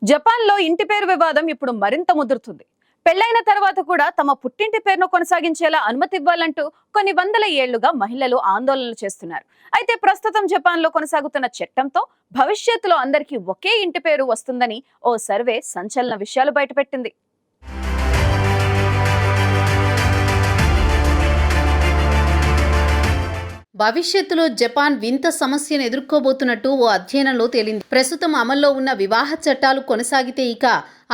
జపాన్లో ఇంటి పేరు వివాదం ఇప్పుడు మరింత ముదురుతుంది. పెళ్లైన తర్వాత కూడా తమ పుట్టింటి పేరును కొనసాగించేలా అనుమతి ఇవ్వాలంటూ కొన్ని వందల ఏళ్లుగా మహిళలు ఆందోళనలు చేస్తున్నారు. అయితే ప్రస్తుతం జపాన్లో కొనసాగుతున్న చట్టంతో భవిష్యత్తులో అందరికీ ఒకే ఇంటి పేరు వస్తుందని ఓ సర్వే సంచలన విషయాలు బయటపెట్టింది. భవిష్యత్తులో జపాన్ వింత సమస్యను ఎదుర్కోబోతున్నట్టు ఓ అధ్యయనంలో తేలింది. ప్రస్తుతం అమల్లో ఉన్న వివాహ చట్టాలు కొనసాగితే ఇక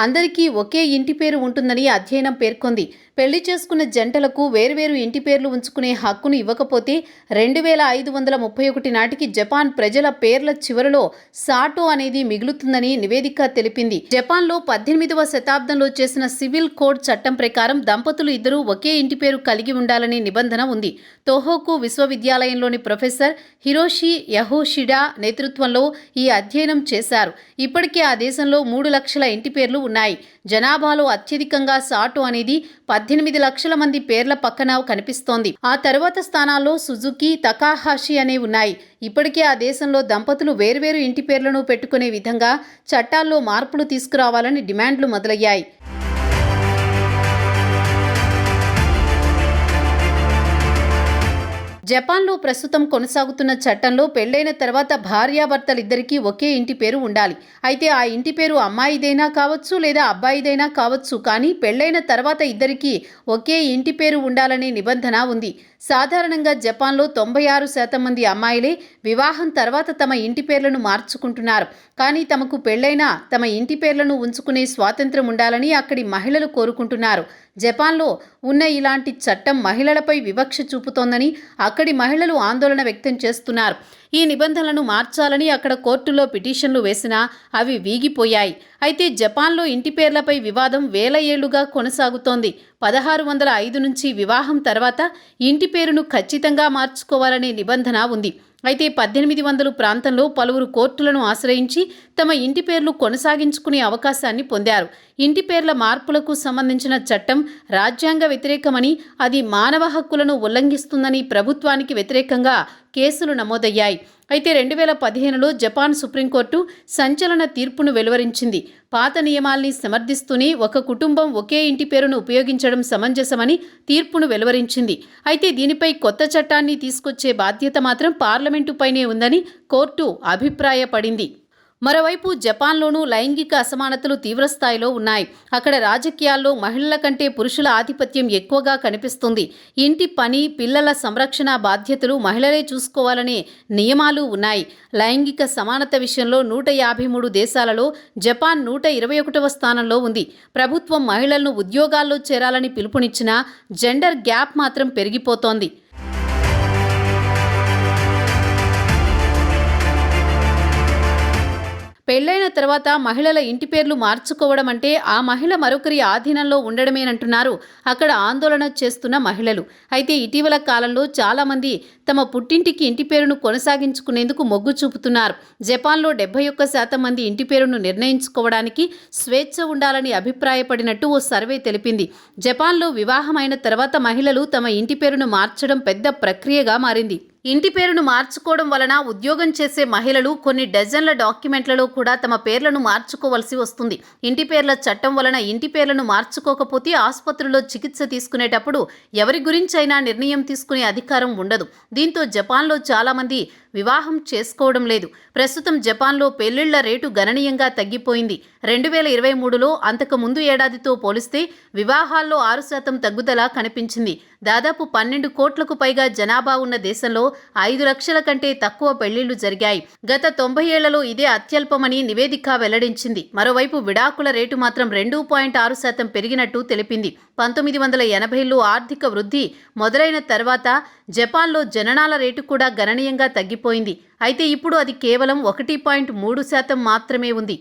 అందరికీ ఒకే ఇంటి పేరు ఉంటుందని అధ్యయనం పేర్కొంది. పెళ్లి చేసుకున్న జంటలకు వేర్వేరు ఇంటి పేర్లు ఉంచుకునే హక్కును ఇవ్వకపోతే 2531 నాటికి జపాన్ ప్రజల పేర్ల చివరలో సాటో అనేది మిగులుతుందని నివేదిక తెలిపింది. జపాన్లో 18వ శతాబ్దంలో చేసిన సివిల్ కోడ్ చట్టం ప్రకారం దంపతులు ఇద్దరూ ఒకే ఇంటి పేరు కలిగి ఉండాలనే నిబంధన ఉంది. తోహోకు విశ్వవిద్యాలయంలోని ప్రొఫెసర్ హిరోషి యహోషిడా నేతృత్వంలో ఈ అధ్యయనం చేశారు. ఇప్పటికే ఆ దేశంలో 3 లక్షల ఇంటి పేర్లు ఉన్నాయి. జనాభాలో అత్యధికంగా సాటో అనేది 18 లక్షల మంది పేర్ల పక్కన కనిపిస్తోంది. ఆ తరువాత స్థానాల్లో సుజుకి, తకాహాషి అనేవి ఉన్నాయి. ఇప్పటికే ఆ దేశంలో దంపతులు వేర్వేరు ఇంటి పేర్లను పెట్టుకునే విధంగా చట్టాల్లో మార్పులు తీసుకురావాలని డిమాండ్లు మొదలయ్యాయి. జపాన్లో ప్రస్తుతం కొనసాగుతున్న చట్టంలో పెళ్లైన తర్వాత భార్యాభర్తలిద్దరికీ ఒకే ఇంటి పేరు ఉండాలి. అయితే ఆ ఇంటి పేరు అమ్మాయిదైనా కావచ్చు లేదా అబ్బాయిదైనా కావచ్చు, కానీ పెళ్లైన తర్వాత ఇద్దరికీ ఒకే ఇంటి పేరు ఉండాలనే నిబంధన ఉంది. సాధారణంగా జపాన్లో 96% మంది అమ్మాయిలే వివాహం తర్వాత తమ ఇంటి పేర్లను మార్చుకుంటున్నారు. కానీ తమకు పెళ్లైన తమ ఇంటి పేర్లను ఉంచుకునే స్వాతంత్ర్యం ఉండాలని అక్కడి మహిళలు కోరుకుంటున్నారు. జపాన్లో ఉన్న ఇలాంటి చట్టం మహిళలపై వివక్ష చూపుతోందని అక్కడి మహిళలు ఆందోళన వ్యక్తం చేస్తున్నారు. ఈ నిబంధనలను మార్చాలని అక్కడ కోర్టులో పిటిషన్లు వేసినా అవి వీగిపోయాయి. అయితే జపాన్లో ఇంటి పేర్లపై వివాదం వేల ఏళ్లుగా కొనసాగుతోంది. 1605 నుంచి వివాహం తర్వాత ఇంటి పేరును ఖచ్చితంగా మార్చుకోవాలనే నిబంధన ఉంది. అయితే 1800 ప్రాంతంలో పలువురు కోర్టులను ఆశ్రయించి తమ ఇంటి పేర్లు కొనసాగించుకునే అవకాశాన్ని పొందారు. ఇంటి పేర్ల మార్పులకు సంబంధించిన చట్టం రాజ్యాంగ వ్యతిరేకమని, అది మానవ హక్కులను ఉల్లంఘిస్తుందని ప్రభుత్వానికి వ్యతిరేకంగా కేసులు నమోదయ్యాయి. అయితే 2015లో జపాన్ సుప్రీంకోర్టు సంచలన తీర్పును వెలువరించింది. పాత నియమాల్ని సమర్థిస్తూనే ఒక కుటుంబం ఒకే ఇంటి పేరును ఉపయోగించడం సమంజసమని తీర్పును వెలువరించింది. అయితే దీనిపై కొత్త చట్టాన్ని తీసుకొచ్చే బాధ్యత మాత్రం పార్లమెంటుపైనే ఉందని కోర్టు అభిప్రాయపడింది. మరోవైపు జపాన్లోనూ లైంగిక అసమానతలు తీవ్రస్థాయిలో ఉన్నాయి. అక్కడ రాజకీయాల్లో మహిళల కంటే పురుషుల ఆధిపత్యం ఎక్కువగా కనిపిస్తుంది. ఇంటి పని, పిల్లల సంరక్షణ బాధ్యతలు మహిళలే చూసుకోవాలనే నియమాలు ఉన్నాయి. లైంగిక సమానత విషయంలో 153 దేశాలలో జపాన్ 121వ స్థానంలో ఉంది. ప్రభుత్వం మహిళలను ఉద్యోగాల్లో చేరాలని పిలుపునిచ్చినా జెండర్ గ్యాప్ మాత్రం పెరిగిపోతోంది. పెళ్లైన తర్వాత మహిళల ఇంటి పేర్లు మార్చుకోవడం అంటే ఆ మహిళ మరొకరి ఆధీనంలో ఉండడమేనంటున్నారు అక్కడ ఆందోళన చేస్తున్న మహిళలు. అయితే ఇటీవల కాలంలో చాలామంది తమ పుట్టింటికి ఇంటి పేరును కొనసాగించుకునేందుకు మొగ్గు చూపుతున్నారు. జపాన్లో 71% మంది ఇంటి పేరును నిర్ణయించుకోవడానికి స్వేచ్ఛ ఉండాలని అభిప్రాయపడినట్టు ఓ సర్వే తెలిపింది. జపాన్లో వివాహమైన తర్వాత మహిళలు తమ ఇంటి పేరును మార్చడం పెద్ద ప్రక్రియగా మారింది. ఇంటి పేరును మార్చుకోవడం వలన ఉద్యోగం చేసే మహిళలు కొన్ని డజన్ల డాక్యుమెంట్లలో కూడా తమ పేర్లను మార్చుకోవలసి వస్తుంది. ఇంటి పేర్ల చట్టం వలన ఇంటి పేర్లను మార్చుకోకపోతే ఆసుపత్రిలో చికిత్స తీసుకునేటప్పుడు ఎవరి గురించైనా నిర్ణయం తీసుకునే అధికారం ఉండదు. దీంతో జపాన్లో చాలామంది వివాహం చేసుకోవడం లేదు. ప్రస్తుతం జపాన్లో పెళ్లిళ్ల రేటు గణనీయంగా తగ్గిపోయింది. 2023లో అంతకు ముందు ఏడాదితో పోలిస్తే వివాహాల్లో 6% తగ్గుదల కనిపించింది. దాదాపు 12 కోట్లకు పైగా జనాభా ఉన్న దేశంలో 5 లక్షల కంటే తక్కువ పెళ్లిళ్లు జరిగాయి. గత 90 ఏళ్లలో ఇదే అత్యల్పమని నివేదిక వెల్లడించింది. మరోవైపు విడాకుల రేటు మాత్రం 2.6% పెరిగినట్టు తెలిపింది. 1980లో ఆర్థిక వృద్ధి మొదలైన తర్వాత జపాన్లో జననాల రేటు కూడా గణనీయంగా తగ్గిపోయింది. అయితే ఇప్పుడు అది కేవలం 1.3% మాత్రమే ఉంది.